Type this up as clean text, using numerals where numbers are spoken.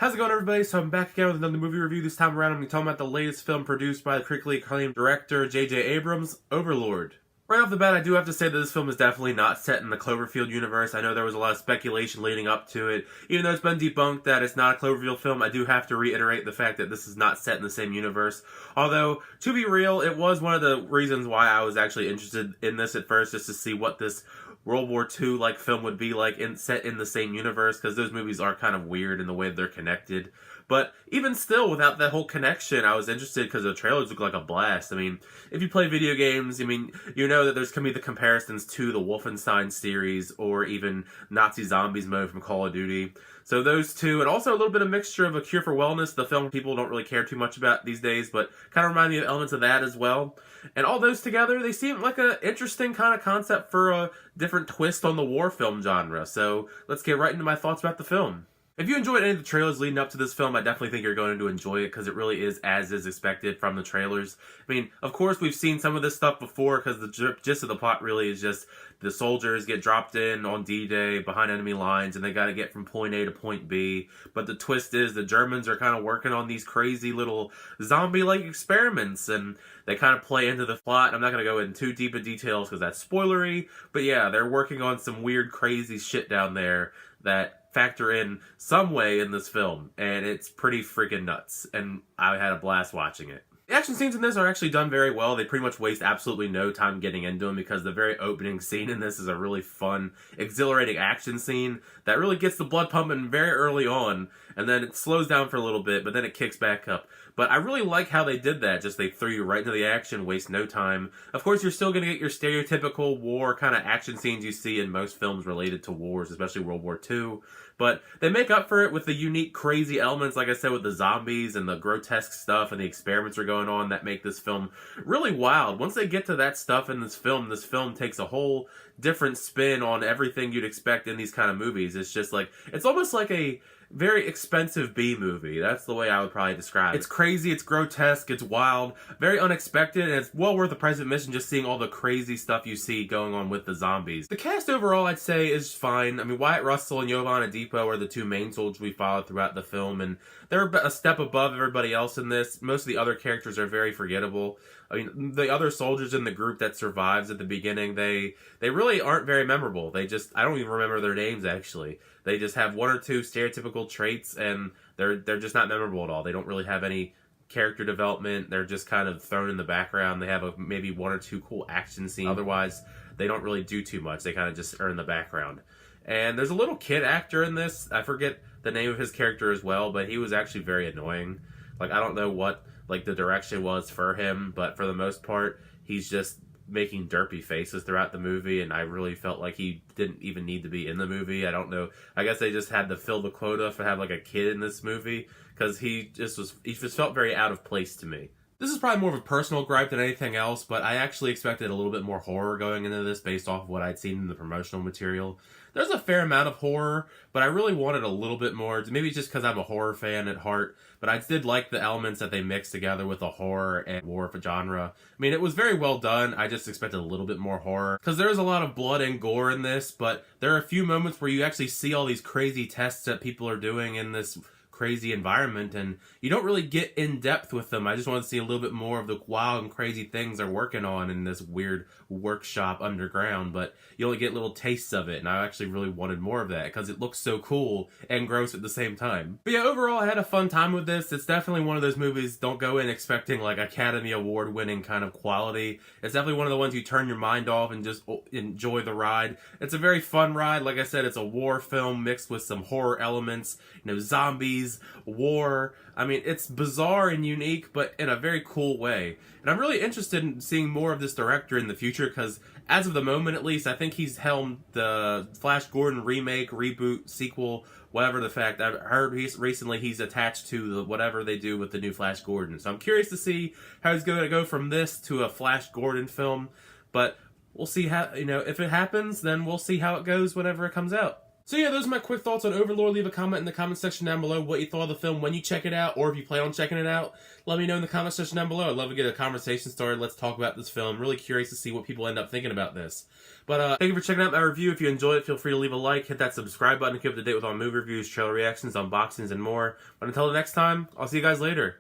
How's it going, everybody? So I'm back again with another movie review. This time around I'm going to be talking about the latest film produced by the critically acclaimed director J.J. Abrams, Overlord. Right off the bat, I do have to say that this film is definitely not set in the Cloverfield universe. I know there was a lot of speculation leading up to it. Even though it's been debunked that it's not a Cloverfield film, I do have to reiterate the fact that this is not set in the same universe. Although, to be real, it was one of the reasons why I was actually interested in this at first, just to see what this World War II like film would be like set in the same universe, because those movies are kind of weird in the way they're connected. But even still, without that whole connection, I was interested because the trailers look like a blast. I mean, if you play video games, you know that there's going to be the comparisons to the Wolfenstein series or even Nazi Zombies mode from Call of Duty. So those two, and also a little bit of mixture of A Cure for Wellness, the film people don't really care too much about these days, but kind of remind me of elements of that as well. And all those together, they seem like an interesting kind of concept for a different twist on the war film genre. So let's get right into my thoughts about the film. If you enjoyed any of the trailers leading up to this film, I definitely think you're going to enjoy it because it really is as is expected from the trailers. I mean, of course, we've seen some of this stuff before because the gist of the plot really is just the soldiers get dropped in on D-Day behind enemy lines and they got to get from point A to point B. But the twist is the Germans are kind of working on these crazy little zombie-like experiments and they kind of play into the plot. I'm not going to go into too deep of details because that's spoilery. But yeah, they're working on some weird, crazy shit down there that factor in some way in this film, and it's pretty freaking nuts, and I had a blast watching it. The action scenes in this are actually done very well. They pretty much waste absolutely no time getting into them because the very opening scene in this is a really fun, exhilarating action scene that really gets the blood pumping very early on, and then it slows down for a little bit, but then it kicks back up. But I really like how they did that. Just they threw you right into the action, waste no time. Of course, you're still going to get your stereotypical war kind of action scenes you see in most films related to wars, especially World War II. But they make up for it with the unique, crazy elements, like I said, with the zombies and the grotesque stuff and the experiments that are going on that make this film really wild. Once they get to that stuff in this film takes a whole different spin on everything you'd expect in these kind of movies. It's just like, it's almost like a very expensive B-movie. That's the way I would probably describe it. It's crazy, it's grotesque, it's wild, very unexpected, and it's well worth the price of admission just seeing all the crazy stuff you see going on with the zombies. The cast overall, I'd say, is fine. I mean, Wyatt Russell and Giovanna Depo are the two main soldiers we followed throughout the film, and they're a step above everybody else in this. Most of the other characters are very forgettable. I mean, the other soldiers in the group that survives at the beginning, they really aren't very memorable. I don't even remember their names, actually. They just have one or two stereotypical traits, and they're just not memorable at all. They don't really have any character development. They're just kind of thrown in the background. They have maybe one or two cool action scenes. Otherwise, they don't really do too much. They kind of just are in the background. And there's a little kid actor in this. I forget the name of his character as well, but he was actually very annoying. Like, I don't know what the direction was for him, but for the most part, he's just making derpy faces throughout the movie, and I really felt like he didn't even need to be in the movie. I don't know. I guess they just had to fill the quota to have like a kid in this movie, because he just felt very out of place to me. This is probably more of a personal gripe than anything else, but I actually expected a little bit more horror going into this based off of what I'd seen in the promotional material. There's a fair amount of horror, but I really wanted a little bit more. Maybe it's just because I'm a horror fan at heart, but I did like the elements that they mixed together with the horror and war genre. I mean, it was very well done. I just expected a little bit more horror, because there's a lot of blood and gore in this, but there are a few moments where you actually see all these crazy tests that people are doing in this crazy environment, and you don't really get in depth with them. I just want to see a little bit more of the wild and crazy things they're working on in this weird workshop underground, but you only get little tastes of it, and I actually really wanted more of that because it looks so cool and gross at the same time. But yeah, overall, I had a fun time with this. It's definitely one of those movies, don't go in expecting like Academy Award winning kind of quality. It's definitely one of the ones you turn your mind off and just enjoy the ride. It's a very fun ride. Like I said, it's a war film mixed with some horror elements, zombies, war. I mean, it's bizarre and unique, but in a very cool way. And I'm really interested in seeing more of this director in the future, because as of the moment, at least, I think he's helmed the Flash Gordon remake, reboot, sequel, whatever the fact. I've heard recently he's attached to whatever they do with the new Flash Gordon. So I'm curious to see how he's going to go from this to a Flash Gordon film. But we'll see how, if it happens, then we'll see how it goes whenever it comes out. So yeah, those are my quick thoughts on Overlord. Leave a comment in the comment section down below what you thought of the film when you check it out, or if you plan on checking it out. Let me know in the comment section down below. I'd love to get a conversation started. Let's talk about this film. I'm really curious to see what people end up thinking about this. But thank you for checking out my review. If you enjoyed it, feel free to leave a like, hit that subscribe button to keep up to date with all movie reviews, trailer reactions, unboxings, and more. But until the next time, I'll see you guys later.